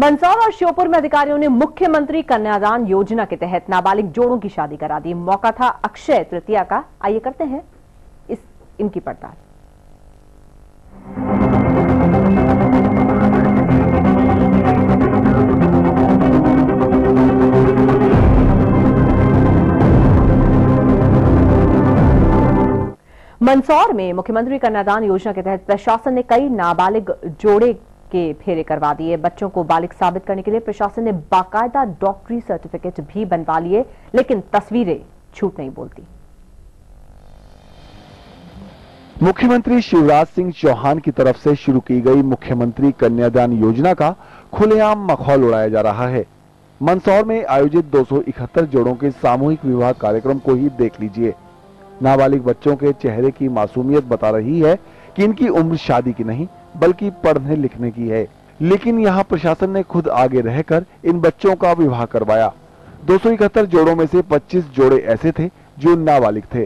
मंदसौर और श्योपुर में अधिकारियों ने मुख्यमंत्री कन्यादान योजना के तहत नाबालिग जोड़ों की शादी करा दी। मौका था अक्षय तृतीया का। आइए करते हैं इनकी पड़ताल। मंदसौर में मुख्यमंत्री कन्यादान योजना के तहत प्रशासन ने कई नाबालिग जोड़े के फेरे करवा दिए। बच्चों को बालिग साबित करने के लिए प्रशासन ने बाकायदा डॉक्टरी सर्टिफिकेट भी बनवा लिए, लेकिन तस्वीरें झूठ नहीं बोलती। मुख्यमंत्री शिवराज सिंह चौहान की तरफ से शुरू की गई मुख्यमंत्री कन्यादान योजना का खुलेआम मखौल उड़ाया जा रहा है। मंदसौर में आयोजित 271 जोड़ों के सामूहिक विवाह कार्यक्रम को ही देख लीजिए। नाबालिग बच्चों के चेहरे की मासूमियत बता रही है कि इनकी उम्र शादी की नहीं बल्कि पढ़ने लिखने की है, लेकिन यहाँ प्रशासन ने खुद आगे रहकर इन बच्चों का विवाह करवाया। 271 जोड़ों में से 25 जोड़े ऐसे थे जो नाबालिग थे।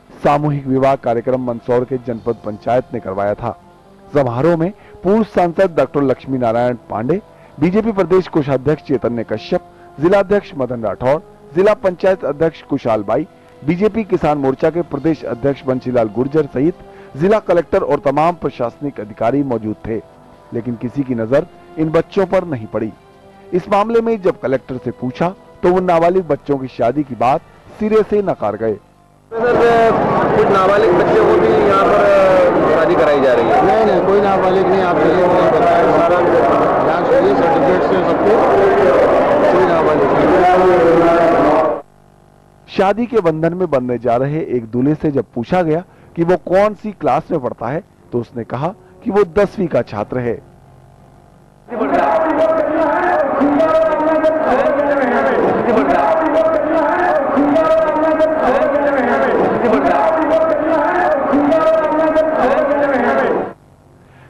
सामूहिक विवाह कार्यक्रम मंदसौर के जनपद पंचायत ने करवाया था। समारोह में पूर्व सांसद डॉक्टर लक्ष्मी नारायण पांडे, बीजेपी प्रदेश कोषाध्यक्ष चैतन्य कश्यप, जिलाध्यक्ष मदन राठौड़, जिला पंचायत अध्यक्ष कुशाल बाई, बीजेपी किसान मोर्चा के प्रदेश अध्यक्ष बंशीलाल गुर्जर सहित जिला कलेक्टर और तमाम प्रशासनिक अधिकारी मौजूद थे, लेकिन किसी की नजर इन बच्चों पर नहीं पड़ी। इस मामले में जब कलेक्टर से पूछा तो वो नाबालिग बच्चों की शादी की बात सिरे से नकार गए। कुछ नाबालिग बच्चों को भी यहाँ पर शादी कराई जा रही है। नहीं, कोई नाबालिग नहीं। आप बताया सारा जांच करिए, सर्टिफिकेट से सबको, कोई नाबालिग नहीं। शादी के बंधन में बंधने जा रहे एक दूल्हे से जब पूछा गया कि वो कौन सी क्लास में पढ़ता है तो उसने कहा कि वो 10वीं का छात्र है।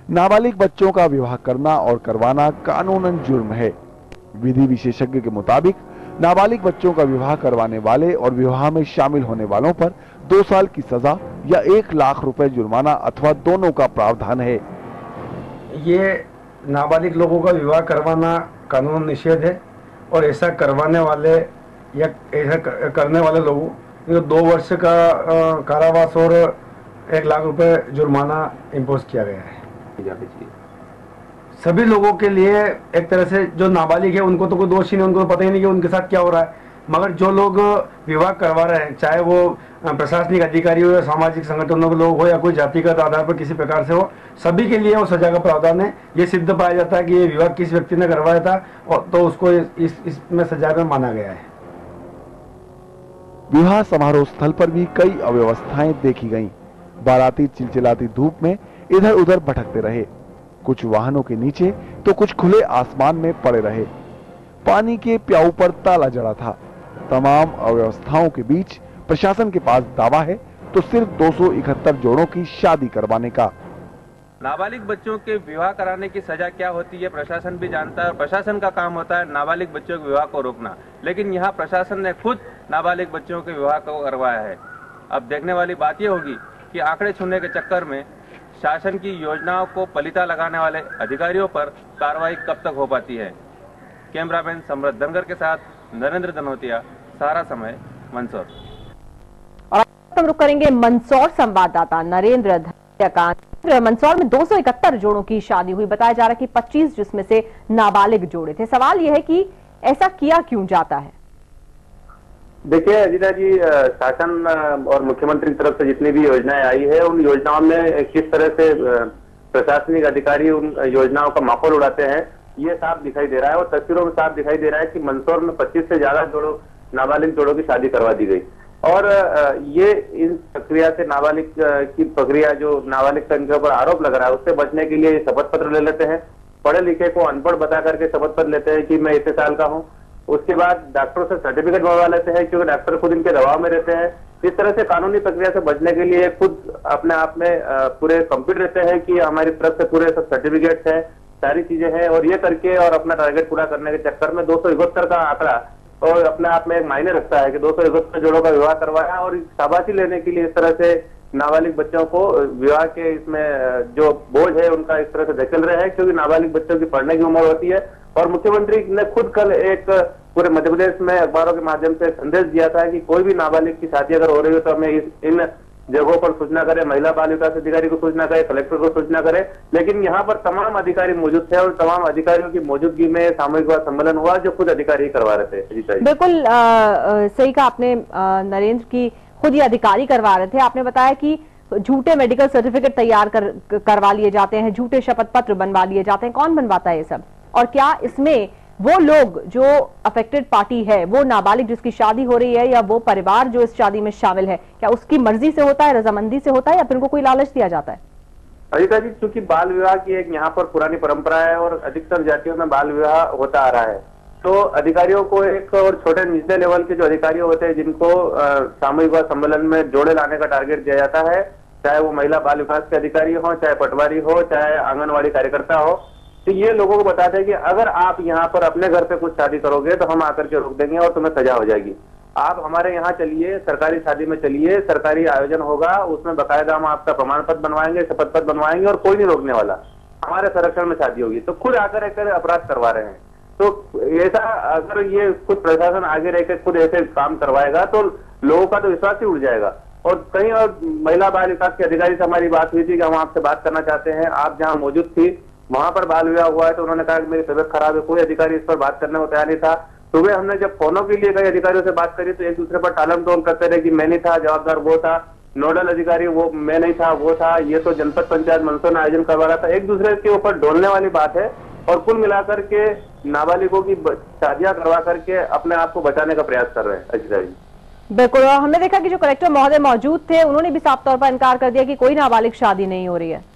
नाबालिग बच्चों का विवाह करना और करवाना कानूनन जुर्म है। विधि विशेषज्ञ के मुताबिक नाबालिग बच्चों का विवाह करवाने वाले और विवाह में शामिल होने वालों पर 2 साल की सजा या 1 लाख रुपए जुर्माना अथवा दोनों का प्रावधान है। ये नाबालिग लोगों का विवाह करवाना कानून निषेध है और ऐसा करवाने वाले या ऐसा करने वाले लोगों को 2 वर्ष का कारावास और 1 लाख रुपए जुर्माना इम्पोज किया गया है। सभी लोगों के लिए एक तरह से जो नाबालिग है उनको तो कोई दोष ही नहीं, उनको तो पता ही नहीं कि उनके साथ क्या हो रहा है। मगर जो लोग विवाह करवा रहे हैं, चाहे वो प्रशासनिक अधिकारी हो या सामाजिक संगठनों के लोग हो या कोई जातिगत आधार पर किसी प्रकार से हो, सभी के लिए वो सजा का प्रावधान है। ये सिद्ध पाया जाता है कि ये विवाह किस व्यक्ति ने करवाया था और तो उसको इसमें सजा में माना गया है। विवाह समारोह स्थल पर भी कई अव्यवस्थाएं देखी गईं। बाराती चिलचिलाती धूप में इधर उधर भटकते रहे, कुछ वाहनों के नीचे तो कुछ खुले आसमान में पड़े रहे। पानी के प्याऊ पर ताला जड़ा था। तमाम अव्यवस्थाओं के बीच प्रशासन के पास दावा है तो सिर्फ 271 जोड़ों की शादी करवाने का। नाबालिग बच्चों के विवाह कराने की सजा क्या होती है प्रशासन भी जानता है और प्रशासन का काम होता है नाबालिग बच्चों के विवाह को रोकना, लेकिन यहाँ प्रशासन ने खुद नाबालिग बच्चों के विवाह को करवाया है। अब देखने वाली बात यह होगी कि आंकड़े छूने के चक्कर में शासन की योजनाओं को पलीता लगाने वाले अधिकारियों पर कार्रवाई कब तक हो पाती है। कैमरामैन सम्राट धनगर के साथ नरेंद्र धनोतिया, सारा समय, मंदसौर। और हम रुक करेंगे मंदसौर संवाददाता नरेंद्र धनोतिया का। मंदसौर में 271 जोड़ों की शादी हुई। बताया जा रहा है कि 25 जिसमें से नाबालिग जोड़े थे। सवाल यह है कि ऐसा किया क्यों जाता है? देखिए अजीता जी, शासन और मुख्यमंत्री की तरफ से जितनी भी योजनाएं आई है उन योजनाओं में किस तरह से प्रशासनिक अधिकारी उन योजनाओं का माहौल उड़ाते हैं ये साफ दिखाई दे रहा है। और तस्वीरों में साफ दिखाई दे रहा है कि मंदसौर में 25 से ज्यादा नाबालिग जोड़ों की शादी करवा दी गई। और ये इस प्रक्रिया से नाबालिग की प्रक्रिया जो नाबालिग का इनके ऊपर आरोप लग रहा है उससे बचने के लिए शपथ पत्र ले लेते हैं। पढ़े लिखे को अनपढ़ बता करके शपथ पत्र लेते हैं कि मैं इतने साल का हूँ। उसके बाद डॉक्टरों से सर्टिफिकेट बनवा लेते हैं क्योंकि डॉक्टर खुद इनके दबाव में रहते हैं। इस तरह से कानूनी प्रक्रिया से बचने के लिए खुद अपने आप में पूरे कंप्लीट रहते हैं कि हमारी तरफ से पूरे सब सर्टिफिकेट है, सारी चीजें हैं। और ये करके और अपना टारगेट पूरा करने के चक्कर में 271 का आंकड़ा और अपने आप में एक मायने रखता है कि 271 जोड़ों का विवाह करवाया और शाबाशी लेने के लिए इस तरह से नाबालिग बच्चों को विवाह के इसमें जो बोझ है उनका इस तरह से धकेल रहे हैं। क्योंकि नाबालिग बच्चों की पढ़ने की उम्र होती है और मुख्यमंत्री ने खुद कल एक पूरे मध्य प्रदेश में अखबारों के माध्यम से संदेश दिया था कि कोई भी नाबालिग की शादी अगर हो रही हो तो हमें इन जगहों पर सूचना करे, महिला बाल विकास अधिकारी को सूचना करे, कलेक्टर को सूचना करे। लेकिन यहाँ पर तमाम अधिकारी मौजूद थे और तमाम अधिकारियों की मौजूदगी में सामूहिक विवाह सम्मेलन हुआ जो खुद अधिकारी ही करवा रहे थे। बिल्कुल सही कहा आपने नरेंद्र, की खुद ये अधिकारी करवा रहे थे। आपने बताया कि झूठे मेडिकल सर्टिफिकेट तैयार करवा लिए जाते हैं, झूठे शपथ पत्र बनवा लिए जाते हैं। कौन बनवाता है ये सब? और क्या इसमें वो लोग जो अफेक्टेड पार्टी है, वो नाबालिग जिसकी शादी हो रही है या वो परिवार जो इस शादी में शामिल है, क्या उसकी मर्जी से होता है, रजामंदी से होता है या फिर उनको कोई लालच दिया जाता है? अजिता जी, चूंकि बाल विवाह की एक यहाँ पर पुरानी परंपरा है और अधिकतर जातियों में बाल विवाह होता आ रहा है, तो अधिकारियों को एक और छोटे निचले लेवल के जो अधिकारी होते हैं जिनको सामूहिक विवाह सम्मेलन में जोड़े लाने का टारगेट दिया जाता है, चाहे वो महिला बाल विकास के अधिकारी हो, चाहे पटवारी हो, चाहे आंगनवाड़ी कार्यकर्ता हो, तो ये लोगों को बताते हैं कि अगर आप यहाँ पर अपने घर पे कुछ शादी करोगे तो हम आकर के रोक देंगे और तुम्हें सजा हो जाएगी। आप हमारे यहाँ चलिए, सरकारी शादी में चलिए, सरकारी आयोजन होगा, उसमें बकायदा हम आपका प्रमाण पत्र बनवाएंगे, शपथ पत्र बनवाएंगे और कोई नहीं रोकने वाला, हमारे संरक्षण में शादी होगी। तो खुद आकर एक अपराध करवा रहे हैं। तो ऐसा अगर ये खुद प्रशासन आगे रहकर खुद ऐसे काम करवाएगा तो लोगों का तो विश्वास ही उड़ जाएगा। और कहीं और महिला बाल विकास के अधिकारी से हमारी बात हुई थी कि हम आपसे बात करना चाहते हैं, आप जहाँ मौजूद थी वहां पर बाल विवाह हुआ है, तो उन्होंने कहा कि मेरी तबियत खराब है। कोई अधिकारी इस पर बात करने को तैयार नहीं था। सुबह हमने जब फोनों के लिए कई अधिकारियों से बात करी तो एक दूसरे पर टालम टोल करते रहे कि मैं नहीं था, जवाबदार वो था, नोडल अधिकारी वो मैं नहीं था, वो था, ये तो जनपद पंचायत मंदसौर ने आयोजन करवा रहा था। एक दूसरे के ऊपर डोलने वाली बात है और कुल मिलाकर के नाबालिगों की शादियां करवा करके अपने आप को बचाने का प्रयास कर रहे हैं। अजिता जी, बिल्कुल। हमने देखा कि जो कलेक्टर महोदय मौजूद थे उन्होंने भी साफ तौर पर इनकार कर दिया कि कोई नाबालिग शादी नहीं हो रही है।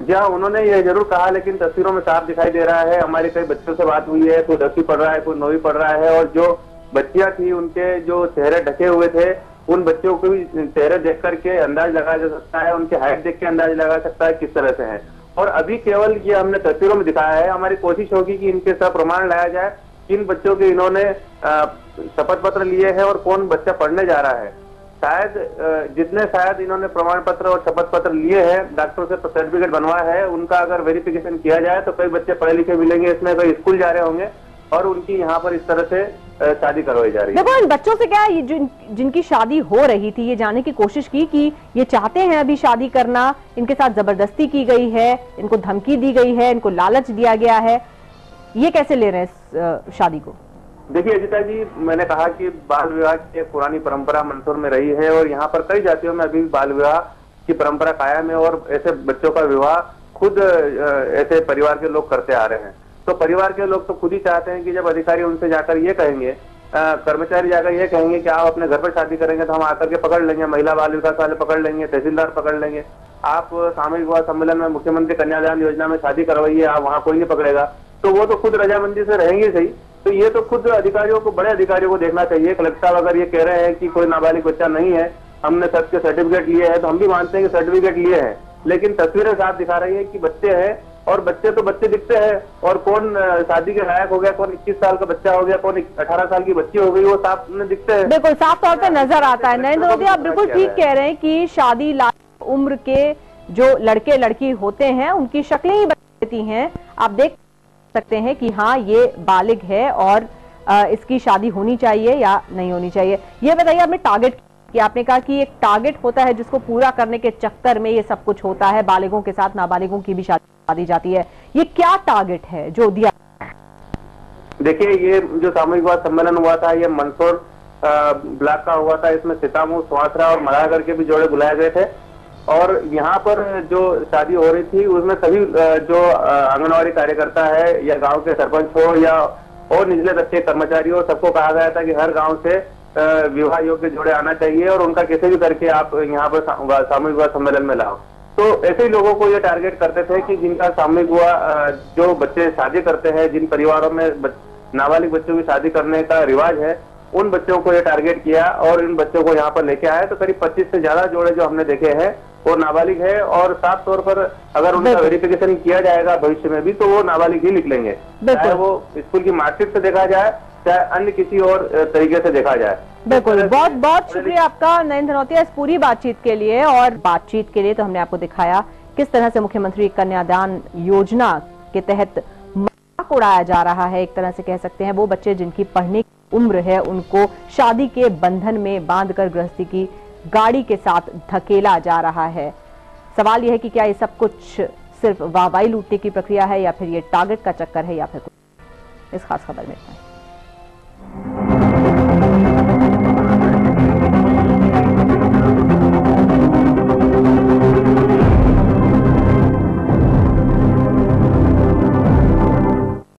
जी हाँ, उन्होंने ये जरूर कहा, लेकिन तस्वीरों में साफ दिखाई दे रहा है। हमारे कई बच्चों से बात हुई है, कोई 10वीं पढ़ रहा है, कोई 9वीं पढ़ रहा है, और जो बच्चियां थी उनके जो चेहरे ढके हुए थे, उन बच्चों को भी चेहरे देख करके अंदाज लगाया जा सकता है, उनके हाइट देख के अंदाज लगा सकता है किस तरह से है। और अभी केवल ये हमने तस्वीरों में दिखाया है। हमारी कोशिश होगी कि इनके सब प्रमाण लाया जाए, किन बच्चों के इन्होंने शपथ पत्र लिए हैं और कौन बच्चा पढ़ने जा रहा है। शायद जितने शायद इन्होंने प्रमाण पत्र और शपथ पत्र लिए हैं, डॉक्टरों से सर्टिफिकेट बनवाया है, उनका अगर वेरिफिकेशन किया जाए तो कई बच्चे पढ़े लिखे मिलेंगे, इसमें कई स्कूल जा रहे होंगे और उनकी यहाँ पर इस तरह से शादी करवाई जा रही है। देखो, इन बच्चों से क्या ये जिनकी शादी हो रही थी, ये जानने की कोशिश की कि ये चाहते हैं अभी शादी करना, इनके साथ जबरदस्ती की गई है, इनको धमकी दी गई है, इनको लालच दिया गया है, ये कैसे ले रहे हैं इस शादी को? देखिए अजिता जी, मैंने कहा कि बाल विवाह की एक पुरानी परंपरा मंदसौर में रही है और यहाँ पर कई जातियों में अभी बाल विवाह की परंपरा कायम है और ऐसे बच्चों का विवाह खुद ऐसे परिवार के लोग करते आ रहे हैं। तो परिवार के लोग तो खुद ही चाहते हैं कि जब अधिकारी उनसे जाकर ये कहेंगे, कर्मचारी जाकर ये कहेंगे कि आप अपने घर पर शादी करेंगे तो हम आकर के पकड़ लेंगे, महिला बाल विकास वाले पकड़ लेंगे, तहसीलदार पकड़ लेंगे, आप सामूहिक विवाह सम्मेलन में मुख्यमंत्री कन्यादान योजना में शादी करवाइए, आप वहाँ कोई नहीं पकड़ेगा। तो वो तो खुद रजामंदी से रहेंगे सही। तो ये तो खुद अधिकारियों को, बड़े अधिकारियों को देखना चाहिए। कलेक्टर साहब अगर ये कह रहे हैं कि कोई नाबालिग बच्चा नहीं है, हमने सबके सर्टिफिकेट लिए हैं, तो हम भी मानते हैं कि सर्टिफिकेट लिए हैं, लेकिन तस्वीरें साफ दिखा रही है कि बच्चे हैं और बच्चे तो बच्चे दिखते हैं और कौन शादी के लायक हो गया, कौन 21 साल का बच्चा हो गया, कौन 18 साल की बच्ची हो गई, वो साफ दिखते हैं। बिल्कुल साफ तौर पर नजर आता है। नरेंद्र मोदी, आप बिल्कुल ठीक कह रहे हैं कि शादी लायक उम्र के जो लड़के लड़की होते हैं उनकी शक्लें ही बदल देती हैं। आप देख सकते हैं कि हाँ, ये बालिग है और इसकी शादी होनी चाहिए या नहीं होनी चाहिए। ये बताइए, आपने टारगेट कि आपने कहा कि एक टारगेट होता है जिसको पूरा करने के चक्कर में ये सब कुछ होता है, बालिगों के साथ नाबालिगों की भी शादी जाती है। ये क्या टारगेट है जो दिया? देखिए, ये जो सामूहिक विवाह सम्मेलन हुआ था, ये मंदसौर ब्लॉक का हुआ था। इसमें सीतामऊ, सुवासरा और मलागर के भी जोड़े बुलाए गए थे और यहाँ पर जो शादी हो रही थी उसमें सभी जो आंगनवाड़ी कार्यकर्ता है या गांव के सरपंच हो या और निचले तबके के कर्मचारी हो, सबको कहा गया था कि हर गांव से विवाह योग्य जोड़े आना चाहिए और उनका कैसे भी करके आप यहाँ पर सामूहिक विवाह सम्मेलन में लाओ। तो ऐसे ही लोगों को ये टारगेट करते थे कि जिनका सामूहिक विवाह, जो बच्चे शादी करते हैं, जिन परिवारों में नाबालिग बच्चों की शादी करने का रिवाज है, उन बच्चों को ये टारगेट किया और इन बच्चों को यहाँ पर लेके आए। तो करीब 25 से ज्यादा जोड़े जो हमने देखे हैं वो नाबालिग है और साफ तौर पर अगर उनका वेरिफिकेशन किया जाएगा भविष्य में भी तो वो नाबालिग ही निकलेंगे, चाहे वो स्कूल की मार्कशीट से देखा जाए चाहे अन्य किसी और तरीके से देखा जाए। बिल्कुल, बहुत बहुत शुक्रिया आपका नरेंद्र धनौतिया इस पूरी बातचीत के लिए। और बातचीत के लिए तो हमने आपको दिखाया किस तरह से मुख्यमंत्री कन्यादान योजना के तहत मजाक उड़ाया जा रहा है। एक तरह से कह सकते हैं वो बच्चे जिनकी पढ़ने की उम्र है उनको शादी के बंधन में बांधकर गृहस्थी की गाड़ी के साथ धकेला जा रहा है। सवाल यह है कि क्या ये सब कुछ सिर्फ वाहवाही लूटने की प्रक्रिया है या फिर ये टारगेट का चक्कर है या फिर कुछ। इस खास खबर में इतना ही।